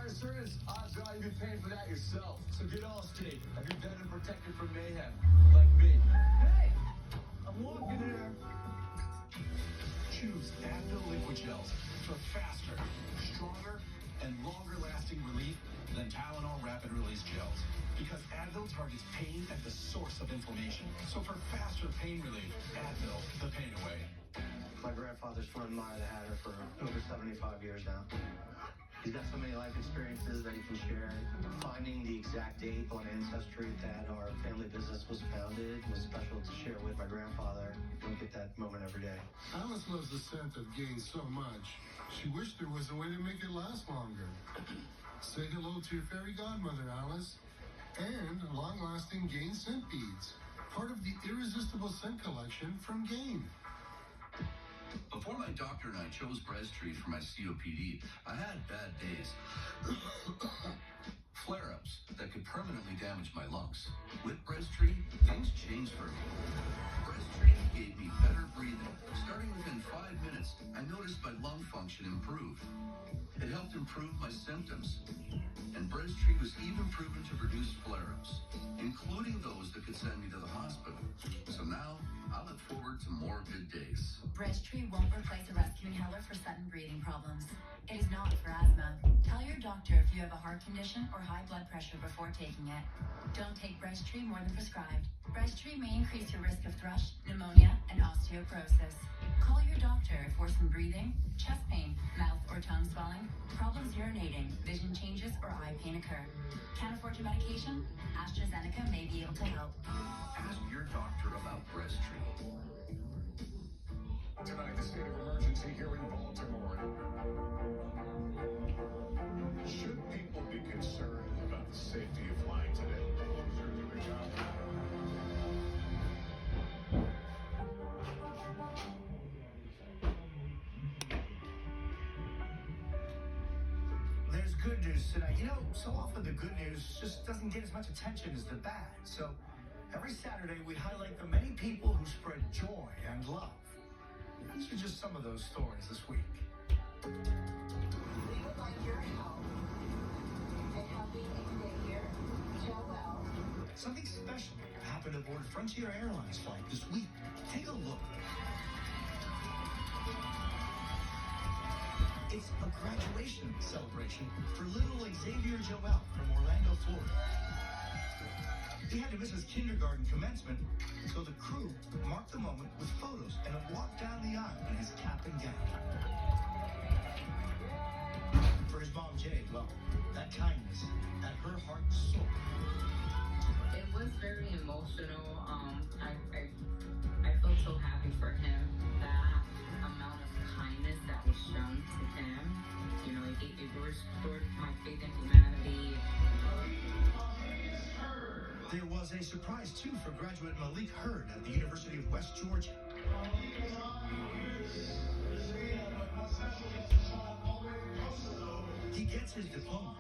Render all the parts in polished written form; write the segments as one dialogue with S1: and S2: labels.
S1: insurance, odds are you've been paying for that yourself. So get Allstate and be better protected from mayhem, like me. Hey, I'm walking here.
S2: Choose Advil Liquid Gels for faster, stronger, and longer-lasting relief than Tylenol Rapid Release Gels. Because Advil targets pain at the source of inflammation. So for faster pain relief, Advil, the pain away.
S3: My grandfather's friend Maya had her for over 75 years now. He's got so many life experiences that he can share. Finding the exact date on Ancestry that our family business was founded was special to share with my grandfather. You don't get that moment every day.
S4: Alice loves the scent of Gain so much, she wished there was a way to make it last longer. Say hello to your fairy godmother, Alice. And long-lasting Gain scent beads, part of the irresistible scent collection from Gain.
S5: Before my doctor and I chose Breztri for my COPD, I had bad days. Flare-ups that could permanently damage my lungs. With Breztri, things changed for me. Breztri gave me better breathing. Starting within 5 minutes, I noticed my lung function improved. It helped improve my symptoms. And Breztri was even proven to reduce flare-ups, including those that could send me to the hospital. So now, I look forward to more good days.
S6: Breztri won't replace a rescue inhaler for sudden breathing problems. It is not for asthma. Tell your doctor if you have a heart condition or high blood pressure before taking it. Don't take Breztri more than prescribed. Breztri may increase your risk of thrush, pneumonia, and osteoporosis. Call your doctor if worsened breathing, chest pain, mouth or tongue swelling, problems urinating, vision changes, or eye pain occur. Can't afford your medication? AstraZeneca may be able to help.
S5: Ask your doctor about Breztri.
S2: Tonight, the state of emergency here in Baltimore. Should people be concerned about the safety of flying today? Officers do their job.
S7: There's good news tonight. You know, so often the good news just doesn't get as much attention as the bad. So every Saturday we highlight the many people who spread joy and love. These are just some of those stories this week.
S8: We would like your help in helping Xavier, Joel.
S7: Something special happened aboard Frontier Airlines flight this week. Take a look. It's a graduation celebration for little Xavier Joel from Orlando, Florida. He had to miss his kindergarten commencement, so the crew marked the moment with photos and a walk down the aisle in his cap and gown. For his mom, Jade, well, that kindness at her heart soul.
S9: It was very emotional. I felt so happy for him. That amount of kindness that was shown to him, you know, it restored my faith in humanity.
S7: There was a surprise, too, for graduate Malik Hurd at the University of West Georgia. He gets his diploma,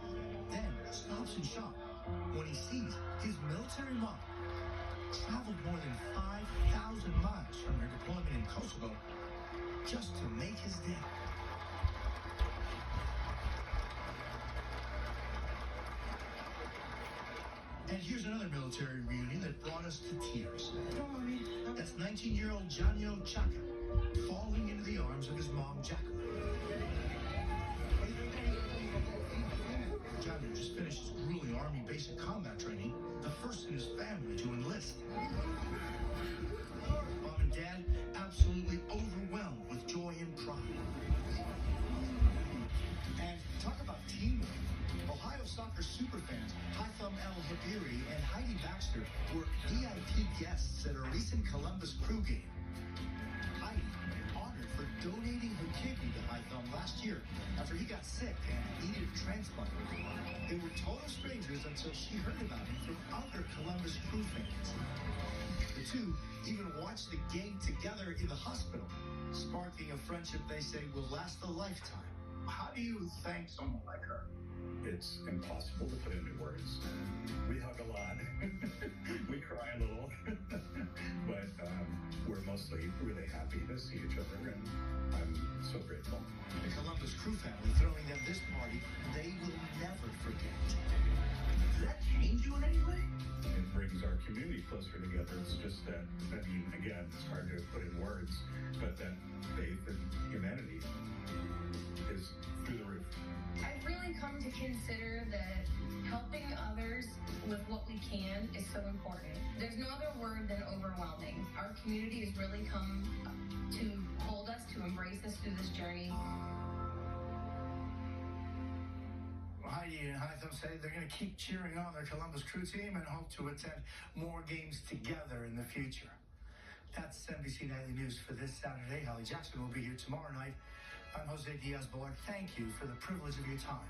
S7: then stops in shock when he sees his military mom traveled more than 5,000 miles from her deployment in Kosovo just to make his day. And here's another military reunion that brought us to tears. That's 19-year-old Janio Chaka falling into the arms of his mom, Jacqueline. Janio just finished his grueling Army basic combat training, the first in his family to enlist. Mom and Dad absolutely overwhelmed with joy and pride. And talk about teamwork. Ohio soccer superfans Haitham El Habiri and Heidi Baxter were VIP guests at a recent Columbus Crew game. Heidi, honored for donating her kidney to Haitham last year after he got sick and needed a transplant. They were total strangers until she heard about him from other Columbus Crew fans. The two even watched the game together in the hospital, sparking a friendship they say will last a lifetime. How do you thank someone like her?
S2: It's impossible to put into words. We hug a lot. We cry a little. But we're mostly really happy to see each other, and I'm so grateful.
S7: The Columbus Crew family throwing them this party they will never
S2: It's just that, I mean, again, it's hard to put in words, but that faith in humanity is through the roof.
S10: I've really come to consider that helping others with what we can is so important. There's no other word than overwhelming. Our community has really come to hold us, to embrace us through this journey.
S7: Heidi and Hytham say they're going to keep cheering on their Columbus Crew team and hope to attend more games together in the future. That's NBC Nightly News for this Saturday. Holly Jackson will be here tomorrow night. I'm Jose Diaz-Balart. Thank you for the privilege of your time,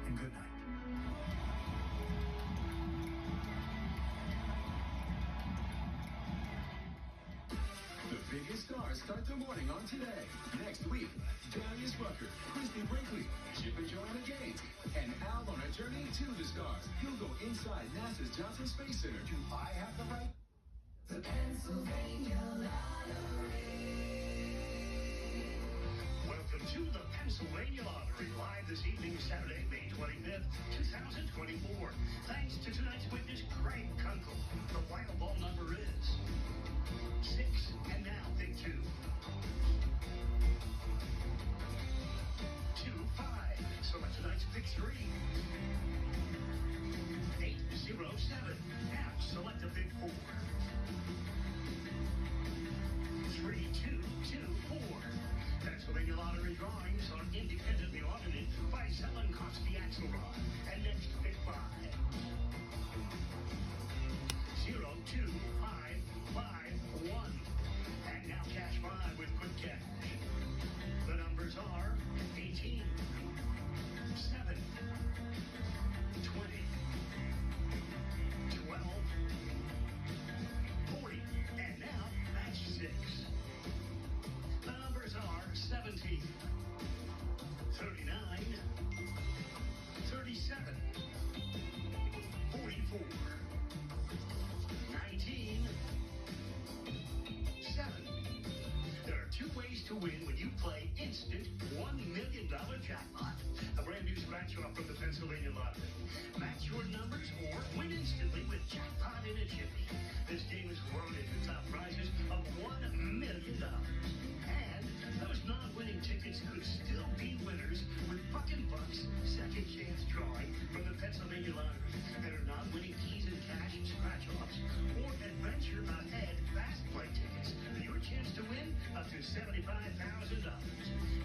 S7: and good night.
S5: The biggest stars start their morning on Today. Next week, Darius Rucker, Christy Brinkley, Chip and Joanna Gaines, and Al on a journey to the stars. He'll go inside NASA's Johnson Space Center. Do I have the right?
S1: The Pennsylvania Lottery.
S11: Welcome to the Pennsylvania Lottery, live this evening, Saturday, May 25th, 2024. Thanks to tonight's witness, Craig Kunkel. The wild ball number is 6, and now pick 2. 2, 5. Select tonight's pick 3. 8, 0, 7. Now select a pick 4. 3, 2, 2, 4. Pennsylvania Lottery drawings are independently audited by Zellenkowski Axelrod. And next, pick 5. 0, 2, 5, 5, 1. And now cash 5 with quick cash. The numbers are 18, 7, 20, 12, 40, and now match 6. The numbers are 17, 39, 37, 44, 19, 7. There are 2 ways to win when you play Instant $1 million Jackpot, a brand new scratch-off from the Pennsylvania Lottery. Match your numbers or win instantly with Jackpot in a Jiffy. This game is loaded with top prizes of $1 million. And those non-winning tickets could still be winners with Buck and Bucks second chance drawing from the Pennsylvania Lottery. There are non-winning keys and cash scratch-offs or adventure ahead fast play tickets. Your chance to win up to $75,000.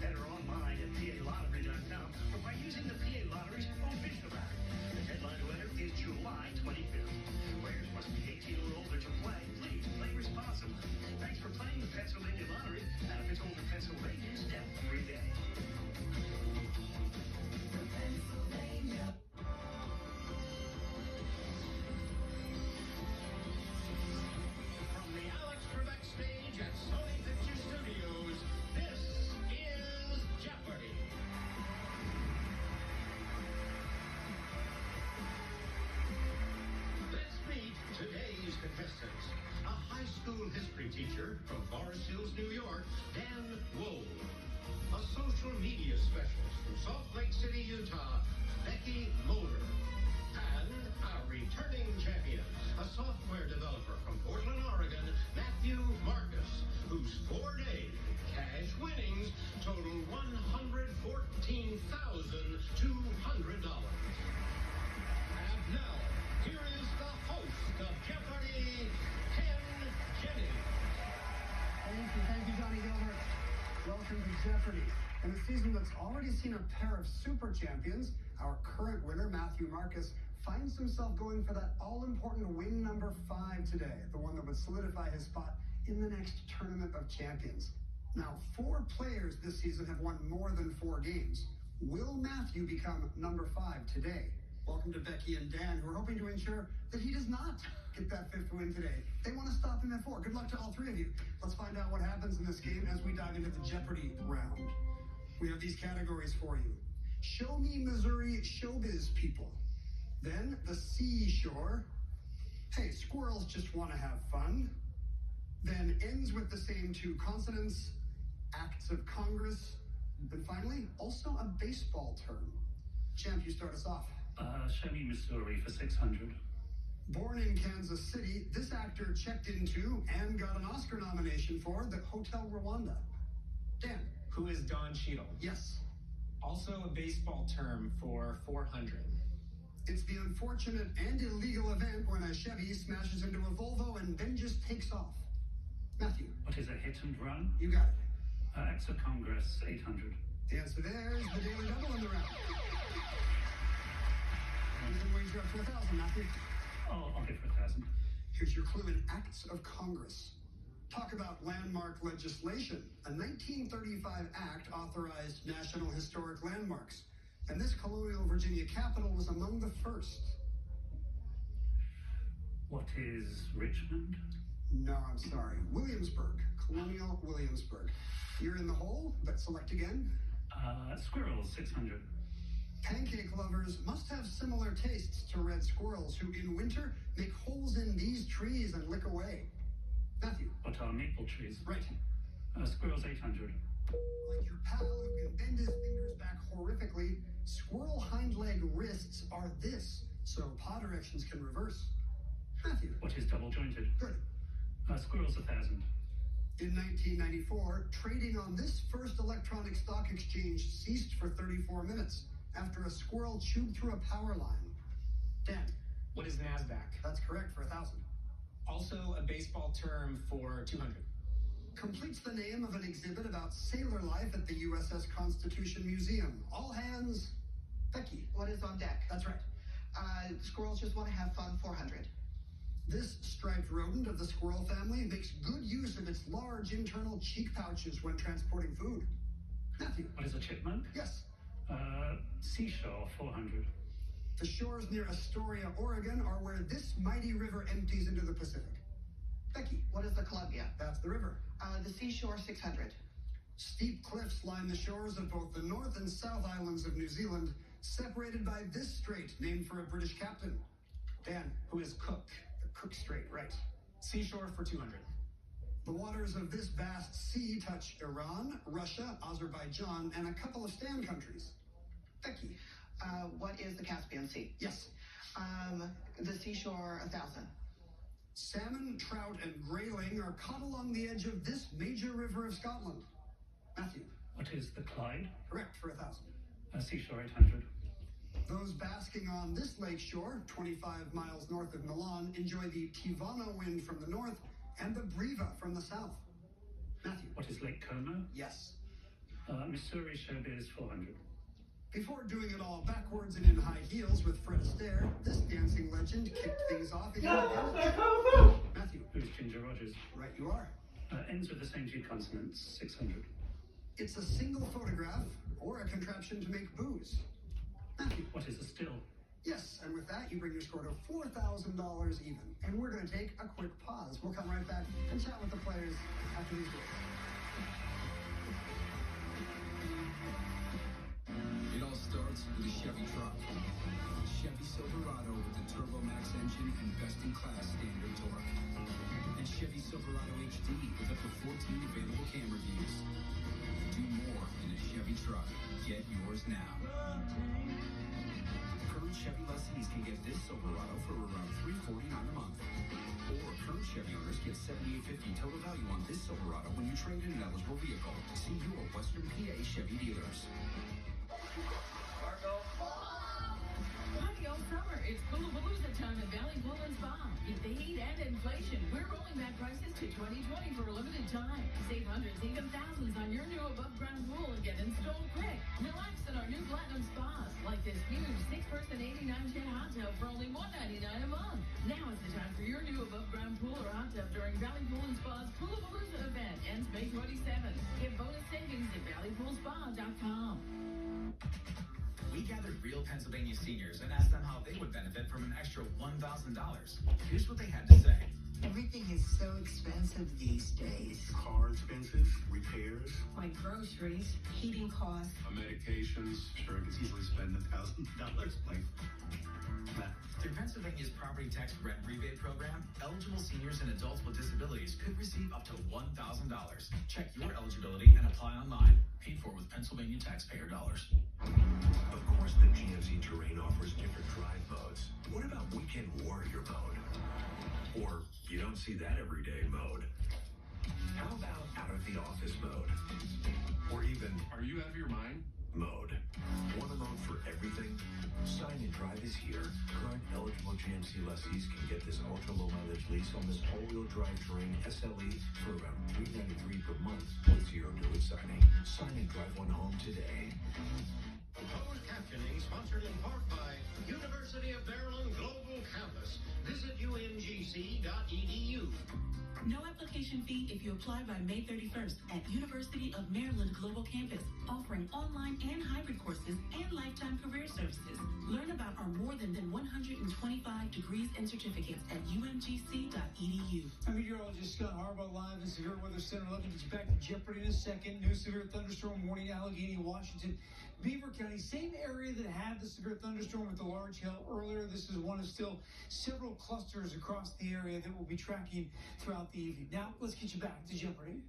S11: Enter online at PALottery.com or by using the PA Lottery's official app. The deadline to enter is July 25th. Players must be 18 or older to play. Please play responsibly. Thanks for playing the Pennsylvania Lottery. Benefits older Pennsylvanians every day.
S1: The Pennsylvania.
S11: From the Alex Trebek stage at Sony Picture Studios, this is Jeopardy! Let's meet today's contestants. A high school history teacher from Forest Hills, New York, Dan Wool. A social media specialist from Salt Lake City, Utah, Becky Mulder. And our returning champion, a software developer from Portland, Oregon, Matthew Marcus, whose 4-day cash winnings total $114,200. And now, here is the host of Jeopardy, Ken Jennings.
S12: Thank you, Johnny Gilbert. Welcome to Jeopardy. In a season that's already seen a pair of super champions, our current winner, Matthew Marcus, finds himself going for that all-important win number 5 today, the one that would solidify his spot in the next Tournament of Champions. Now, 4 players this season have won more than 4 games. Will Matthew become number 5 today? Welcome to Becky and Dan, who are hoping to ensure that he does not get that 5th win today. They want to stop him at 4. Good luck to all 3 of you. Let's find out what happens in this game as we dive into the Jeopardy round. We have these categories for you. Show me Missouri showbiz people. Then the seashore. Hey, squirrels just want to have fun. Then ends with the same 2 consonants. Acts of Congress. And finally, also a baseball term. Champ, you start us off.
S13: Show me Missouri for 600.
S12: Born in Kansas City, this actor checked into and got an Oscar nomination for the Hotel Rwanda. Dan.
S13: Who is Don Cheadle?
S12: Yes.
S13: Also a baseball term for 400.
S12: It's the unfortunate and illegal event when a Chevy smashes into a Volvo and then just takes off. Matthew.
S14: What is a hit and run?
S12: You got it.
S14: Acts of Congress, 800.
S12: The answer there is the Daily Double in the round. You can wager up to 1,000, Matthew.
S14: Oh, I'll give it 1,000.
S12: Here's your clue in Acts of Congress. Talk about landmark legislation. A 1935 act authorized National Historic Landmarks, and this colonial Virginia capital was among the first.
S14: What is Richmond?
S12: No, I'm sorry. Williamsburg. Colonial Williamsburg. You're in the hole, but select again.
S14: Squirrels, 600.
S12: Pancake lovers must have similar tastes to red squirrels who in winter make holes in these trees and lick away. Matthew.
S14: What are maple trees?
S12: Right.
S14: Squirrels, 800.
S12: Like your pal who can bend his fingers back horrifically, squirrel hind leg wrists are this, so paw directions can reverse. Matthew.
S14: What is double jointed?
S12: Good.
S14: Squirrels, 1,000.
S12: In 1994, trading on this first electronic stock exchange ceased for 34 minutes after a squirrel chewed through a power line. Dan.
S13: What is NASDAQ?
S12: That's correct for 1,000.
S13: Also a baseball term for 200.
S12: Completes the name of an exhibit about sailor life at the USS Constitution Museum. All hands. Becky.
S8: What is on deck?
S12: That's right.
S8: Squirrels just want to have fun, 400.
S12: This striped rodent of the squirrel family makes good use of its large internal cheek pouches when transporting food. Matthew.
S14: What is a chipmunk?
S12: Yes.
S14: Seashore, 400.
S12: The shores near Astoria, Oregon are where this mighty river empties into the Pacific. Becky.
S8: What is the Columbia?
S12: That's the river.
S8: The seashore, 600.
S12: Steep cliffs line the shores of both the North and South Islands of New Zealand, separated by this strait named for a British captain. Dan.
S13: Who is Cook?
S12: The Cook Strait, right.
S13: Seashore for 200.
S12: The waters of this vast sea touch Iran, Russia, Azerbaijan, and a couple of stand countries. Becky.
S8: What is the Caspian Sea?
S12: Yes.
S8: The seashore, 1,000.
S12: Salmon, trout, and grayling are caught along the edge of this major river of Scotland. Matthew.
S14: What is the Clyde?
S12: Correct for 1,000.
S14: Seashore, 800.
S12: Those basking on this lake shore, 25 miles north of Milan, enjoy the Tivano wind from the north and the Briva from the south. Matthew.
S14: What is Lake Como?
S12: Yes.
S14: Missouri Showbiz, 400.
S12: Before doing it all backwards and in high heels with Fred Astaire, this dancing legend kicked things off in Matthew.
S14: Who's Ginger Rogers?
S12: Right you are.
S14: Ends with the same two consonants, 600.
S12: It's a single photograph or a contraption to make booze. Matthew.
S14: What is a still?
S12: Yes, and with that, you bring your score to $4,000 even. And we're going to take a quick pause. We'll come right back and chat with the players after these words.
S15: It all starts with a Chevy truck. Chevy Silverado with the Turbo Max engine and best-in-class standard torque. And Chevy Silverado HD with up to 14 available camera views. Do more in a Chevy truck. Get yours now. Current Chevy lessees can get this Silverado for around $349 a month. Or current Chevy owners get $7,850 total value on this Silverado when you trade in an eligible vehicle. See your Western PA Chevy dealers.
S16: Party all summer. It's Palooza time at Valley Pool and Spa. Beat the heat and inflation. We're rolling back prices to 2020 for a limited time. Save hundreds, even thousands on your new above-ground pool and get installed quick. Relax in our new Platinum Spas, like this huge 6-person 89-chair hot tub for only $199 a month. Now is the time for your new above-ground pool or hot tub during Valley Pool and Spa's Palooza event. Ends May 27th. Get bonus savings at valleypoolspa.com.
S17: We gathered real Pennsylvania seniors and asked them how they would benefit from an extra $1,000. Here's what they had to say.
S18: Everything is so expensive these days.
S19: Car expenses, repairs,
S18: Like groceries, heating costs.
S19: medications. Sure, I could easily spend $1,000. Like that.
S17: Through Pennsylvania's property tax rent rebate program, eligible seniors and adults with disabilities could receive up to $1,000. Check your eligibility and apply online. Paid for with Pennsylvania taxpayer dollars.
S20: Of course, the GMC Terrain offers different drive modes. What about Weekend Warrior mode? see that everyday mode. How about out of the office mode? Or even, are you out of your mind? Mode. Want a mode for everything? Sign and Drive is here. Current eligible GMC lessees can get this ultra-low mileage lease on this all-wheel drive terrain SLE for around $393 per month with zero due at signing. Sign and drive one home today.
S11: Closed captioning sponsored in part by University of Maryland Global Campus. Visit umgc.edu.
S21: No application fee if you apply by May 31st at University of Maryland Global Campus, offering online and hybrid courses and lifetime career services. Learn about our more than 125 degrees and certificates at umgc.edu.
S22: I'm meteorologist Scott Harbaugh live in Severe Weather Center. Looking to get back to Jeopardy in a second. New severe thunderstorm warning, Allegheny, Washington, Beaver County. Same area that had the severe thunderstorm with the large hail earlier. This is one of still several clusters across the area that we'll be tracking throughout the evening. Now, let's get you back to Jeopardy.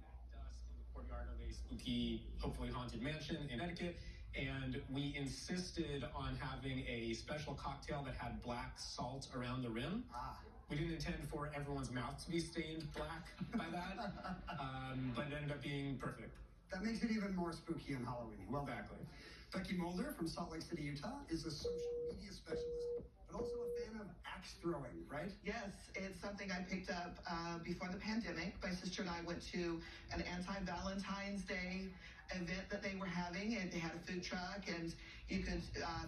S13: Courtyard of a spooky, hopefully haunted mansion in Connecticut, and we insisted on having a special cocktail that had black salt around the rim. We didn't intend for everyone's mouth to be stained black by that, but it ended up being perfect.
S12: That makes it even more spooky on Halloween. Well,
S13: Exactly.
S12: Becky Mulder from Salt Lake City, Utah, is a social media specialist, but also a fan of axe throwing, right?
S8: Yes, it's something I picked up before the pandemic. My sister and I went to an anti-Valentine's Day event that they were having, and they had a food truck, and you could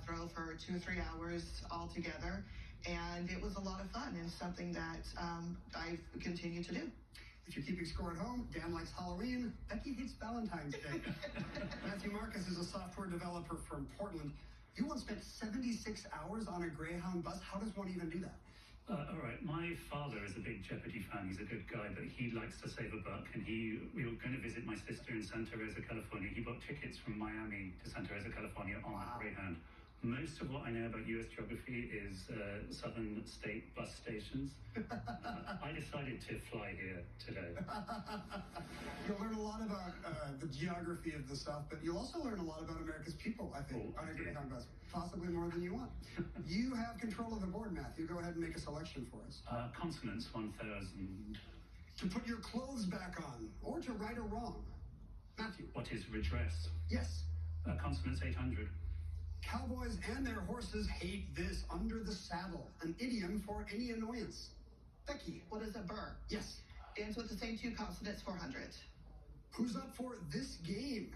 S8: throw for 2 or 3 hours all together, and it was a lot of fun, and something that I've continued to do.
S12: If you're keeping score at home, Dan likes Halloween, Becky hates Valentine's Day. Matthew Marcus is a software developer from Portland. You once spent 76 hours on a Greyhound bus. How does one even do that?
S14: All right, my father is a big Jeopardy fan. He's a good guy, but he likes to save a buck. And we were going to visit my sister in Santa Rosa, California. He bought tickets from Miami to Santa Rosa, California on a Greyhound. Most of what I know about U.S. geography is southern state bus stations. I decided to fly here today.
S12: You'll learn a lot about the geography of the South, but you'll also learn a lot about America's people, I think, on a Greyhound bus. Possibly more than you want. You have control of the board, Matthew. Go ahead and make a selection for us.
S14: Consonants 1000.
S12: To put your clothes back on, or to right or wrong. Matthew.
S14: What is redress?
S12: Yes.
S14: Consonants 800.
S12: Cowboys and their horses hate this. Under the saddle, an idiom for any annoyance. Becky.
S8: What is a burr?
S12: Yes.
S8: Ends with the same 2 consonants, 400.
S12: Who's up for this game?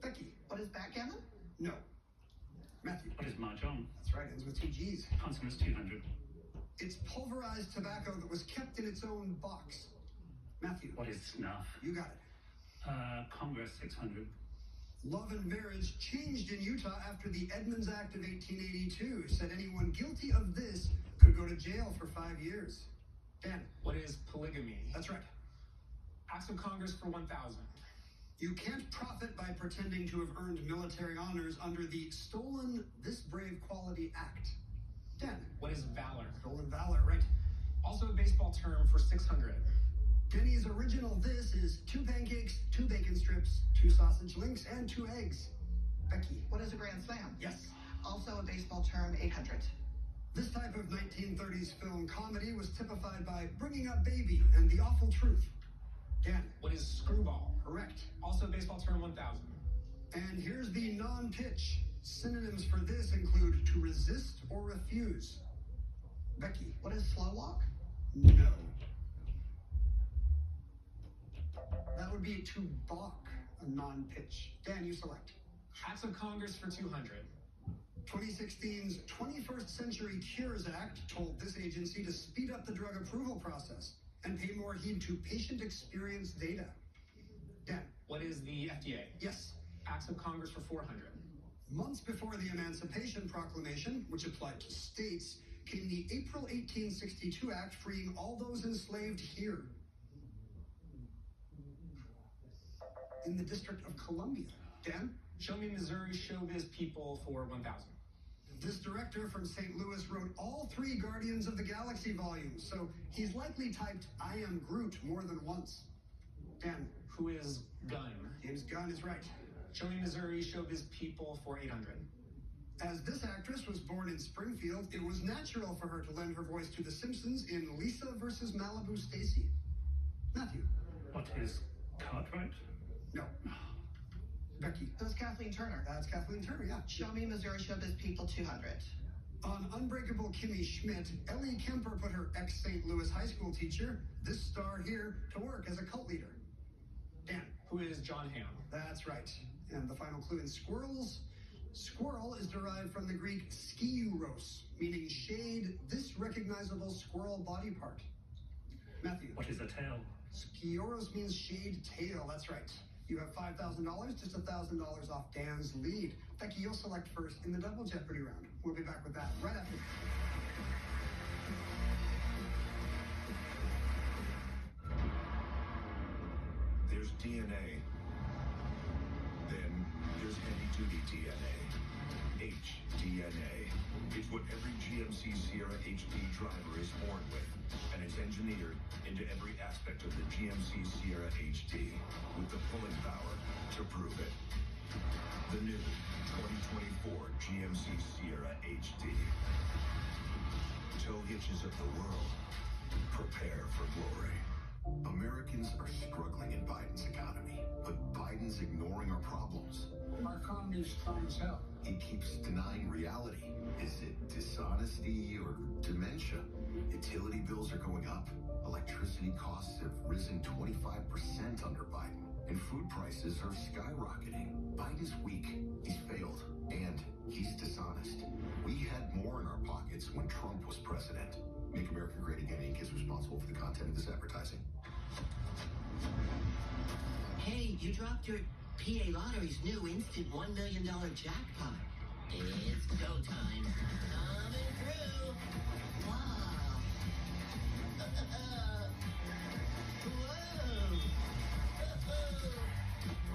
S12: Becky.
S8: What is backgammon?
S12: No. Matthew.
S14: What is mahjong?
S12: That's right, ends with 2 G's.
S14: Consonants 200.
S12: It's pulverized tobacco that was kept in its own box. Matthew.
S14: What is snuff?
S12: You got it.
S14: Congress 600.
S12: Love and marriage changed in Utah after the Edmunds Act of 1882 said anyone guilty of this could go to jail for 5 years. Dan.
S13: What is polygamy?
S12: That's right.
S13: Acts of Congress for 1000.
S12: You can't profit by pretending to have earned military honors under the Stolen This Brave Quality Act. Dan.
S13: What is valor?
S12: Stolen valor, right.
S13: Also a baseball term for 600.
S12: Denny's original this is 2 pancakes, 2 bacon strips, 2 sausage links, and 2 eggs. Becky.
S8: What is a grand slam?
S12: Yes.
S8: Also a baseball term, 800.
S12: This type of 1930s film comedy was typified by Bringing Up Baby and The Awful Truth. Dan.
S13: What is screwball?
S12: Correct.
S13: Also a baseball term 1000.
S12: And here's the non-pitch. Synonyms for this include to resist or refuse. Becky.
S8: What is slow walk?
S12: No. That would be to balk, a non-pitch. Dan, you select.
S13: Acts of Congress for 200.
S12: 2016's 21st Century Cures Act told this agency to speed up the drug approval process and pay more heed to patient experience data. Dan.
S13: What is the FDA?
S12: Yes.
S13: Acts of Congress for 400.
S12: Months before the Emancipation Proclamation, which applied to states, came the April 1862 Act freeing all those enslaved here. In the District of Columbia. Dan?
S13: Show me Missouri Showbiz People for 1000.
S12: This director from St. Louis wrote all 3 Guardians of the Galaxy volumes, so he's likely typed I am Groot more than once. Dan.
S13: Who is Gunn?
S12: James Gunn is right.
S13: Show me Missouri Showbiz People for 800.
S12: As this actress was born in Springfield, it was natural for her to lend her voice to The Simpsons in Lisa versus Malibu Stacy. Matthew.
S14: What is Cartwright?
S12: No. Becky.
S8: It was Kathleen Turner.
S12: That's Kathleen Turner, yeah.
S8: Show Me Missouri Showbiz People 200.
S12: On Unbreakable Kimmy Schmidt, Ellie Kemper put her ex-St. Louis high school teacher, this star here, to work as a cult leader. Dan.
S13: Who is John Hamm?
S12: That's right. And the final clue in Squirrels. Squirrel is derived from the Greek skiuros, meaning shade this recognizable squirrel body part. Matthew.
S14: What is a tail?
S12: Skiuros means shade tail, that's right. You have $5,000, just $1,000 off Dan's lead. Becky, you'll select first in the Double Jeopardy round. We'll be back with that right after.
S20: There's DNA. Then there's heavy-duty DNA. HDNA. It's what every GMC Sierra HD driver is born with, and it's engineered into every aspect of the GMC Sierra HD, with the pulling power to prove it. The new 2024 GMC Sierra HD. Tow hitches of the world. Prepare for glory. Americans are struggling in Biden's economy, but Biden's ignoring our problems.
S12: Our economy's strong as hell.
S20: He keeps denying reality. Is it dishonesty or dementia? Utility bills are going up. Electricity costs have risen 25% under Biden. And food prices are skyrocketing. Biden's weak. He's failed. And he's dishonest. We had more in our pockets when Trump was president. Make America Great Again Inc. is responsible for the content of this advertising.
S3: Hey, you dropped your PA Lottery's new instant $1 million jackpot. It's go time. Coming through. Wow.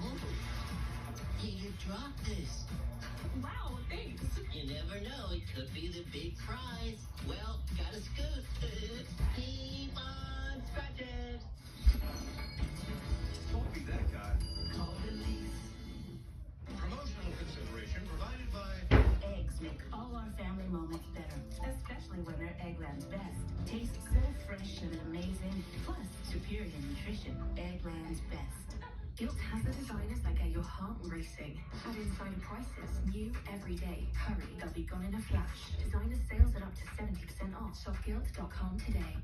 S3: Whoa. You dropped this.
S16: Wow, thanks.
S3: You never know, it could be the big prize. Well, got a scoop. Keep on scratching.
S20: Don't be that guy.
S3: Call release.
S11: Promotional consideration provided by...
S4: Eggs make all our family moments better, especially when they're Eggland's best. Tastes so fresh and amazing, plus superior nutrition. Eggland's best. Guilt has the designers that get your heart racing. At insider prices, new every day. Hurry, they'll be gone in a flash. Designer sales at up to 70% off. Shopguilt.com today.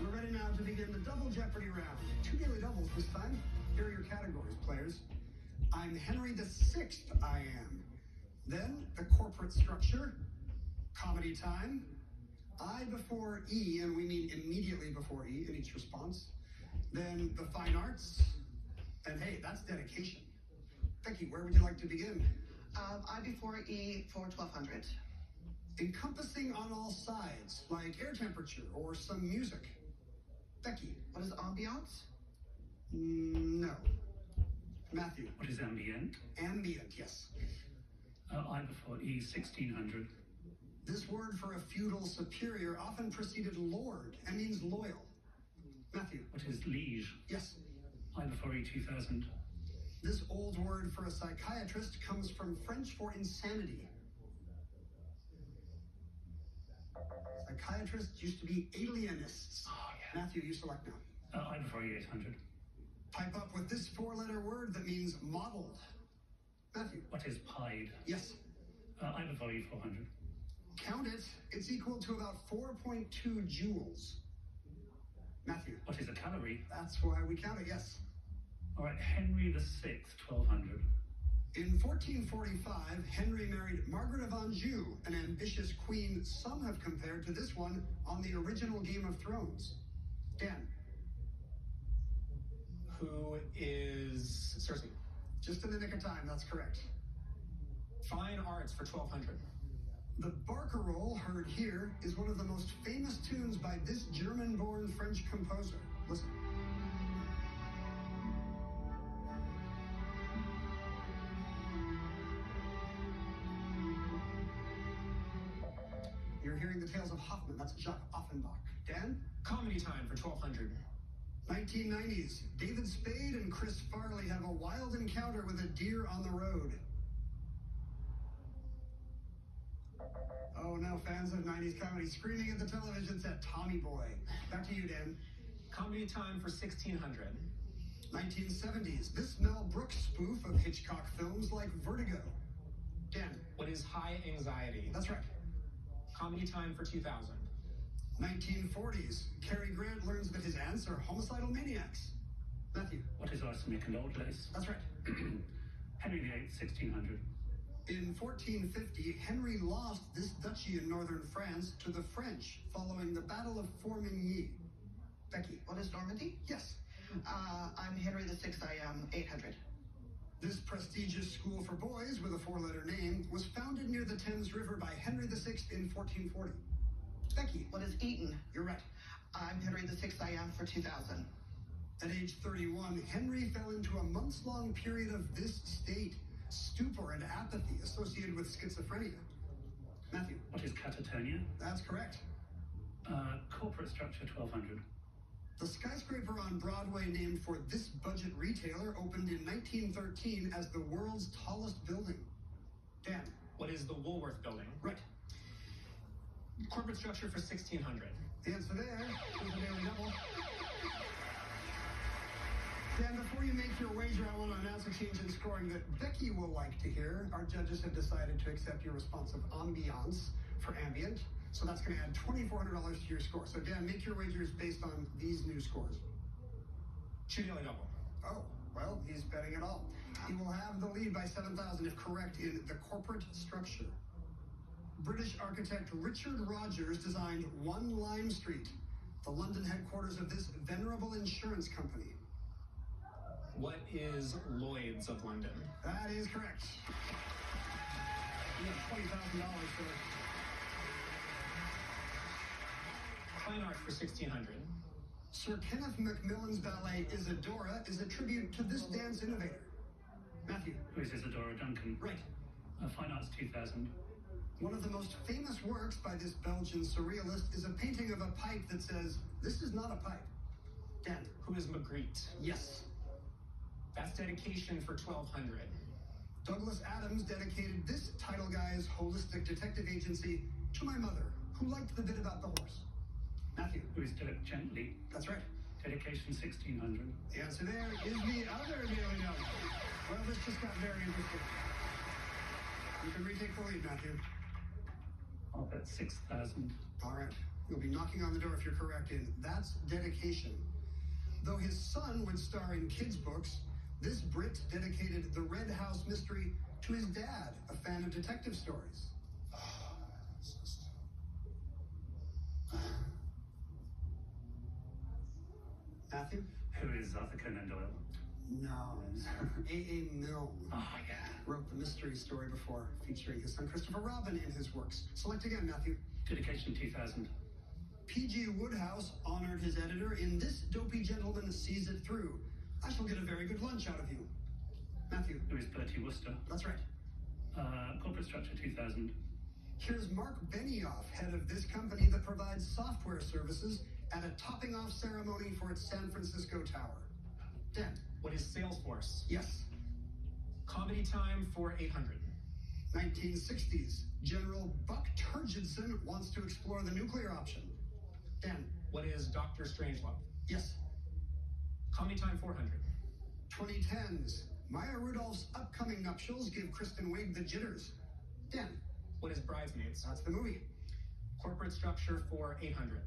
S12: We're ready now to begin the Double Jeopardy round. 2 daily doubles this time. Here are your categories, players. I'm Henry VI, I am. Then the corporate structure, comedy time, I before E, and we mean immediately before E in each response. Then the fine arts, and hey, that's dedication. Becky, where would you like to begin?
S8: I before E for 1200.
S12: Encompassing on all sides, like air temperature or some music. Becky.
S8: What is ambiance?
S12: No. Matthew.
S14: What is ambient?
S12: Ambient, yes.
S14: I before E, 1600.
S12: This word for a feudal superior often preceded lord and means loyal. Matthew.
S14: What is liege?
S12: Yes.
S14: I before E, 2000.
S12: This old word for a psychiatrist comes from French for insanity. Psychiatrists used to be alienists.
S14: Oh, yeah.
S12: Matthew, you select now.
S14: I before E, 800.
S12: Pipe up with this 4-letter word that means modeled. Matthew.
S14: What is pied?
S12: Yes.
S14: I before E, 400.
S12: Count it. It's equal to about 4.2 joules. Matthew.
S14: What is a calorie?
S12: That's why we count it, yes.
S14: All right, Henry VI, 1200.
S12: In 1445, Henry married Margaret of Anjou, an ambitious queen some have compared to this one on the original Game of Thrones. Dan.
S13: Who is Cersei?
S12: Just in the nick of time, that's correct.
S13: Fine arts for 1200.
S12: The Barcarolle heard here is one of the most famous tunes by this German-born French composer. Listen. You're hearing the tales of Hoffmann. That's Jacques Offenbach. Dan?
S13: Comedy time for 1200.
S12: 1990s. David Spade and Chris Farley have a wild encounter with a deer on the road. Oh no, fans of 90s comedy screaming at the television set, Tommy Boy. Back to you, Dan.
S13: Comedy time for 1600.
S12: 1970s. This Mel Brooks spoof of Hitchcock films like Vertigo. Dan.
S13: What is high anxiety?
S12: That's right.
S13: Comedy time for 2000.
S12: 1940s. Cary Grant learns that his aunts are homicidal maniacs. Matthew.
S14: What is arsenic and old lace?
S12: That's right.
S14: Henry VIII, 1600.
S12: In 1450, Henry lost this duchy in northern France to the French following the Battle of Formigny. Becky.
S8: What is Normandy?
S12: Yes.
S8: I'm Henry VI. I am 800.
S12: This prestigious school for boys with a four-letter name was founded near the Thames River by Henry VI in 1440. Becky.
S8: What is Eton?
S12: You're right.
S8: I'm Henry VI. I am for 2000.
S12: At age 31, Henry fell into a months-long period of this state, stupor and apathy associated with schizophrenia. Matthew.
S14: What is catatonia?
S12: That's correct.
S14: Corporate structure, 1200.
S12: The skyscraper on Broadway named for this budget retailer opened in 1913 as the world's tallest building. Dan.
S13: What is the Woolworth Building?
S12: Right.
S13: Corporate structure for 1600.
S12: The answer there is a daily double. Dan, before you make your wager, I want to announce a change in scoring that Becky will like to hear. Our judges have decided to accept your response of ambiance for ambient. So that's going to add $2,400 to your score. So Dan, make your wagers based on these new scores.
S13: Two daily double.
S12: Oh, well, he's betting it all. He will have the lead by 7,000 if correct in the corporate structure. British architect Richard Rogers designed 1 Lime Street, the London headquarters of this venerable insurance company.
S13: What is Lloyd's of London?
S12: That is correct. You have $20,000 for
S13: Fine art for 1600.
S12: Sir Kenneth Macmillan's ballet Isadora is a tribute to this dance innovator. Matthew.
S14: Who is Isadora Duncan?
S12: Right.
S14: Fine arts, 2000.
S12: One of the most famous works by this Belgian surrealist is a painting of a pipe that says, "This is not a pipe." Dan.
S13: Who is Magritte?
S12: Yes.
S13: That's dedication for 1200.
S12: Douglas Adams dedicated this title guy's holistic detective agency to my mother, who liked the bit about the horse. Matthew.
S14: Who is Dirk Gently?
S12: That's right.
S14: Dedication, 1600.
S12: The answer there is the other daily double. Well, this just got very interesting. You can retake the lead, Matthew.
S14: I'll bet 6,000.
S12: All right. You'll be knocking on the door if you're correct in That's Dedication. Though his son would star in kids' books, this Brit dedicated The Red House Mystery to his dad, a fan of detective stories. Matthew?
S14: Who is Arthur Conan Doyle?
S12: No. A.A. Milne.
S14: Oh, yeah.
S12: Wrote the mystery story before, featuring his son Christopher Robin in his works. Select again, Matthew.
S14: Dedication, 2000.
S12: P.G. Woodhouse honored his editor in This Dopey Gentleman Sees It Through. I shall get a very good lunch out of you. Matthew.
S14: Who is Bertie Wooster?
S12: That's right.
S14: Corporate structure, 2000.
S12: Here's Mark Benioff, head of this company that provides software services at a topping off ceremony for its San Francisco tower. Dan.
S13: What is Salesforce?
S12: Yes.
S13: Comedy time for 800.
S12: 1960s. General Buck Turgidson wants to explore the nuclear option. Dan.
S13: What is Dr. Strangelove?
S12: Yes.
S13: Comedy time 400.
S12: 2010s. Maya Rudolph's upcoming nuptials give Kristen Wiig the jitters. Dan.
S13: What is Bridesmaids?
S12: That's the movie.
S13: Corporate structure for 800.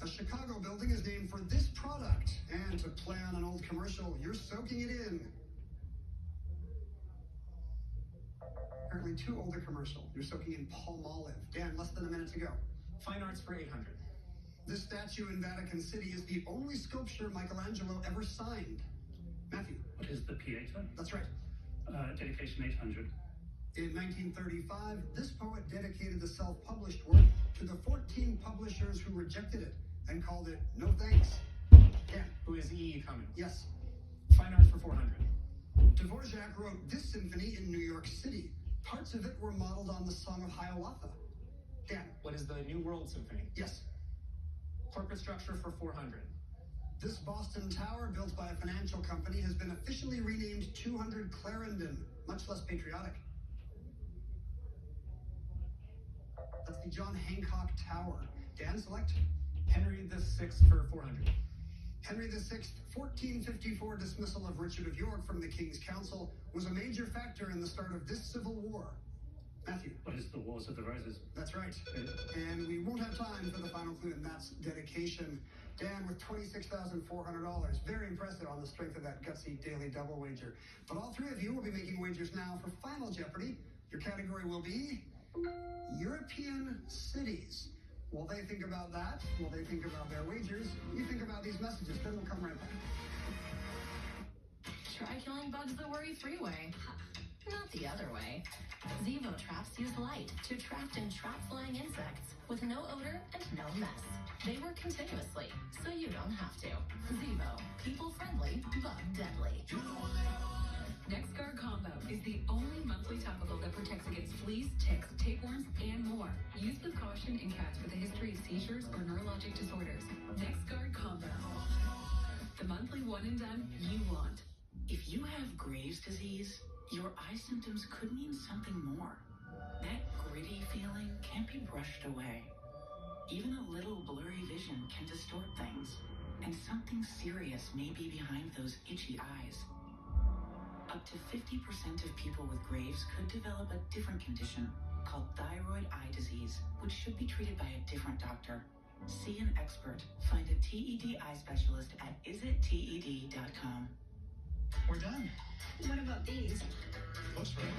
S12: A Chicago building is named for this product. And to play on an old commercial, you're soaking it in. Apparently too old a commercial. You're soaking in Palmolive. Dan, less than a minute to go.
S13: Fine arts for 800.
S12: This statue in Vatican City is the only sculpture Michelangelo ever signed. Matthew.
S14: What is the Pieta?
S12: That's right.
S14: Dedication, 800.
S12: In 1935, this poet dedicated the self-published work to the 14 publishers who rejected it and called it No Thanks. Dan.
S13: Who is E. Cummings?
S12: Yes.
S13: Fine arts for 400.
S12: Dvorak wrote this symphony in New York City. Parts of it were modeled on the Song of Hiawatha. Dan.
S13: What is the New World Symphony?
S12: Yes.
S13: Corporate structure for 400.
S12: This Boston tower, built by a financial company, has been officially renamed 200 Clarendon, much less patriotic. That's the John Hancock Tower. Dan, select.
S13: Henry VI for 400.
S12: Henry VI, 1454 dismissal of Richard of York from the King's Council was a major factor in the start of this civil war. Matthew.
S14: What is the Wars of the Roses?
S12: That's right. And we won't have time for the final clue, and that's dedication. Dan with $26,400. Very impressive on the strength of that gutsy daily double wager. But all three of you will be making wagers now for Final Jeopardy. Your category will be European cities. While they think about that, while they think about their wagers, you think about these messages. Then we'll come right back.
S6: Try killing bugs the worry three-way. Not the other way. Zevo traps use light to attract and trap flying insects with no odor and no mess. They work continuously, so you don't have to. Zevo, people-friendly, bug-deadly.
S16: NexGuard Combo is the only monthly topical that protects against fleas, ticks, tapeworms, and more. Used with caution in cats with a history of seizures or neurologic disorders. NexGuard Combo. The monthly one and done you want.
S9: If you have Graves' disease, your eye symptoms could mean something more. That gritty feeling can't be brushed away. Even a little blurry vision can distort things, and something serious may be behind those itchy eyes. Up to 50% of people with Graves could develop a different condition called thyroid eye disease, which should be treated by a different doctor. See an expert. Find a TED eye specialist at isitted.com.
S7: We're done.
S6: What about these?
S7: Looks right.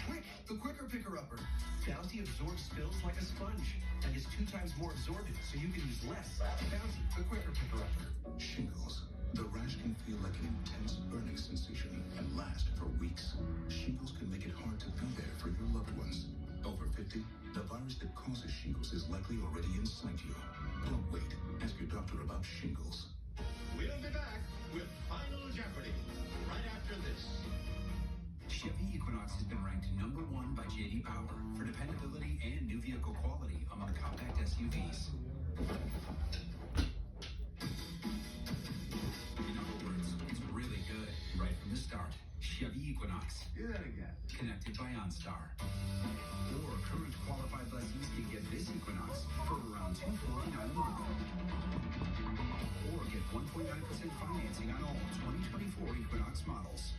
S2: Quick, the quicker picker-upper. Bounty absorbs spills like a sponge and is 2 times more absorbent, so you can use less. Bounty, the quicker picker-upper.
S5: Shingles. The rash can feel like an intense burning sensation and last for weeks. Shingles can make it hard to be there for your loved ones. Over 50, the virus that causes shingles is likely already inside you. Don't wait. Ask your doctor about shingles.
S20: We'll be back with Final Jeopardy right after this.
S17: Chevy Equinox has been ranked #1 by J.D. Power for dependability and new vehicle quality among compact SUVs. In other words, it's really good right from the start. Chevy Equinox.
S19: Do that again.
S17: Connected by OnStar. Or current qualified lessees can get this Equinox for around $249 a month. Or get 1.9% financing on all 2024 Equinox models.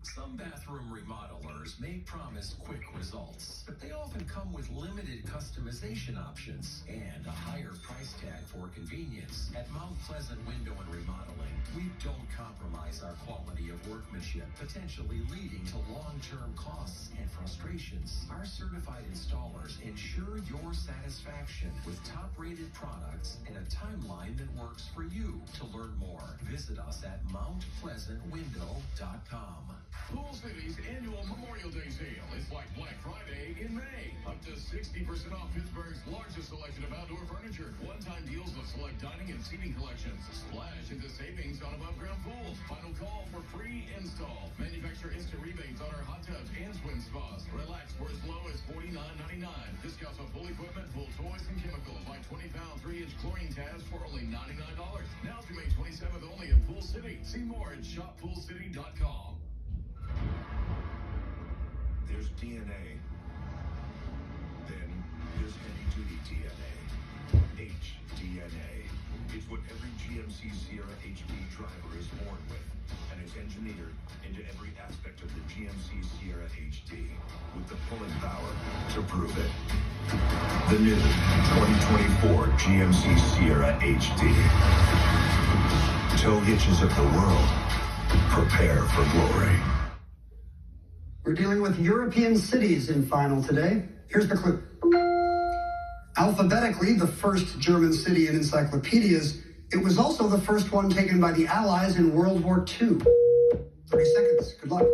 S23: Some bathroom remodelers may promise quick results, but they often come with limited customization options and a higher price tag for convenience. At Mount Pleasant Window and Remodeling, we don't compromise our quality of workmanship, potentially leading to long-term costs and frustrations. Our certified installers ensure your satisfaction with top-rated products and a timeline that works for you. To learn more, visit us at mountpleasantwindow.com.
S1: Pool City's annual Memorial Day sale is like Black Friday in May. Up to 60% off Pittsburgh's largest selection of outdoor furniture. One-time deals on select dining and seating collections. Splash into savings on above-ground pools. Final call for free install. Manufacturer instant rebates on our hot tubs and swim spas. Relax for as low as $49.99. Discounts on pool equipment, pool toys, and chemicals. Like 20-pound 3-inch chlorine tabs for only $99. Now through May 27th only in Pool City. See more at shoppoolcity.com.
S20: There's DNA. Then there's heavy-duty DNA. HDNA. It's what every GMC Sierra HB driver is born with, and is engineered into every aspect of the GMC Sierra HD, with the pulling power to prove it. The new 2024 GMC Sierra HD. Tow hitches of the world. Prepare for glory.
S12: We're dealing with European cities in Final today. Here's the clue. Alphabetically, the first German city in encyclopedias, it was also the first one taken by the Allies in World War II. 30 seconds. Good luck.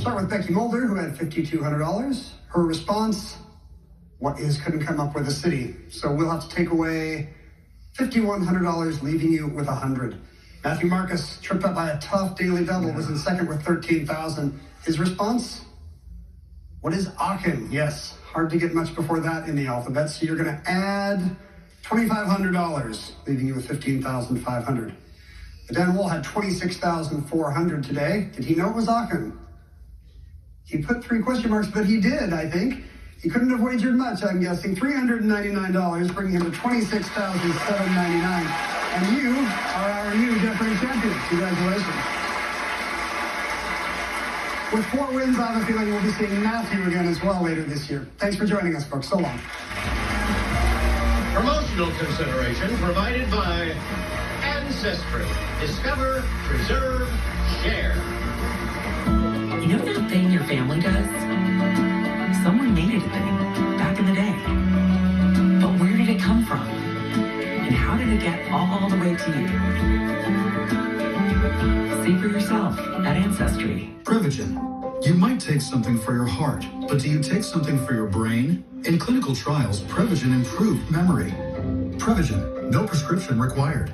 S12: start with Becky Mulder, who had $5,200. Her response, what is, couldn't come up with a city. So we'll have to take away $5,100, leaving you with $100. Matthew Marcus, tripped up by a tough daily double, was in second with $13,000. His response, what is Aachen? Yes, hard to get much before that in the alphabet, so you're going to add $2,500, leaving you with $15,500. Dan Wool had $26,400 today. Did he know it was Aachen? He put 3 question marks, but he did, I think. He couldn't have wagered much, I'm guessing. $399, bringing him to $26,799. And you are our new Jeopardy champion. Congratulations. With 4 wins, I have a feeling we'll be seeing Matthew again as well later this year. Thanks for joining us, folks. So long.
S10: Promotional consideration provided by Ancestry. Discover, preserve, share.
S9: You know that thing your family does? Someone made it a thing back in the day. But where did it come from? And how did it get all the way to you? See for yourself at Ancestry.
S2: Prevagen. You might take something for your heart, but do you take something for your brain? In clinical trials, Prevagen improved memory. Prevagen, no prescription required.